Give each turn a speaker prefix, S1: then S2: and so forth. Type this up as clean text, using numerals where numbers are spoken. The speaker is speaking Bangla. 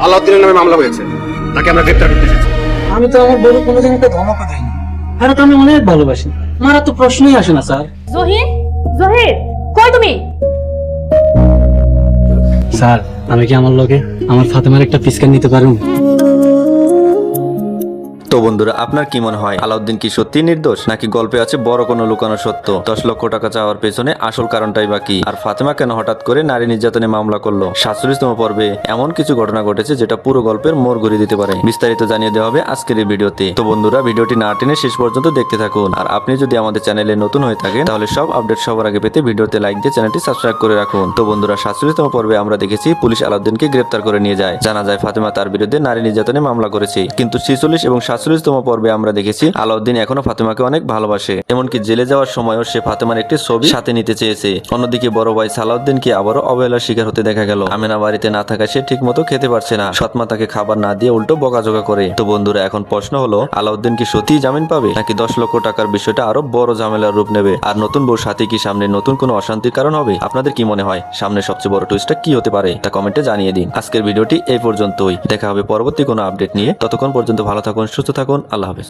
S1: আলাউদ্দিনের নামে মামলা হয়েছে, তাকে আমরা গ্রেপ্তার করতে চাইছি।
S2: আমি তো আমার বড় কোনোদিন একটা ধমকও দেয়নি। আর তো আমি অনেক ভালোবাসি, মারা তো প্রশ্নই আসে না স্যার।
S3: জহির, জহির, কই তুমি?
S2: স্যার, আমি কি আমার লগে আমার ফাতেমার একটা পিসকার নিতে পারুম?
S4: তো বন্ধুরা, আপনার কি মনে হয় আলাউদ্দিন কি সত্যি নির্দোষ, নাকি গল্পে আছে বড় কোনো লুকানো সত্য? 10 লক্ষ টাকা চাওয়ার পেছনে আসল কারণটাই বাকি, আর ফাতেমা কেন হঠাৎ করে নারী নির্যাতনে মামলা করলো? 47তম পর্বে এমন কিছু ঘটনা ঘটেছে যেটা পুরো গল্পের মোড় ঘুরিয়ে দিতে পারে। বিস্তারিত জানিয়ে দেওয়া হবে আজকের এই ভিডিওতে। তো বন্ধুরা, ভিডিওটি না টেনে শেষ পর্যন্ত দেখতে থাকুন। আর আপনি যদি আমাদের চ্যানেলে নতুন হয়ে থাকেন তাহলে সব আপডেট সবার আগে পেতে ভিডিওতে লাইক দিয়ে চ্যানেলটি সাবস্ক্রাইব করে রাখুন। তো বন্ধুরা, 47তম পর্বে আমরা দেখেছি পুলিশ আলাউদ্দিনকে গ্রেপ্তার করে নিয়ে যায়। জানা যায় ফাতেমা তার বিরুদ্ধে নারী নির্যাতনে মামলা করেছে, কিন্তু 46 এবং 47তম পর্বে আমরা দেখেছি আলাউদ্দিন এখনো ফাতেমাকে অনেক ভালোবাসে। এমনকি জেলে যাওয়ার সময়ও সে ফাতেমার একটি ছবি সাথে নিতে চেয়েছে। অন্যদিকে বড় ভাই সালাউদ্দিনকে আবারও অবহেলার শিকার হতে দেখা গেল। আমেনা বাড়িতে না থাকায় সে ঠিক মতো খেতে পারছে না। সৎমা তাকে খাবার না দিয়ে উল্টো বকাঝকা করে। তো বন্ধুরা, এখন প্রশ্ন হলো আলাউদ্দিন কি সত্যিই জামিন পাবে, নাকি 10 লক্ষ টাকার বিষয়টা আরো বড় ঝামেলার রূপ নেবে? আর নতুন বউর সাথে কি সামনে নতুন কোনো অশান্তির কারণ হবে? আপনাদের কি মনে হয় সামনে সবচেয়ে বড় টুইস্টটা কি হতে পারে তা কমেন্টে জানিয়ে দিন। আজকের ভিডিওটি এই পর্যন্তই। দেখা হবে পরবর্তী কোনো আপডেট নিয়ে। ততক্ষণ পর্যন্ত ভালো থাকুন, সুস্থ থাকুন। আল্লাহ হাফেজ।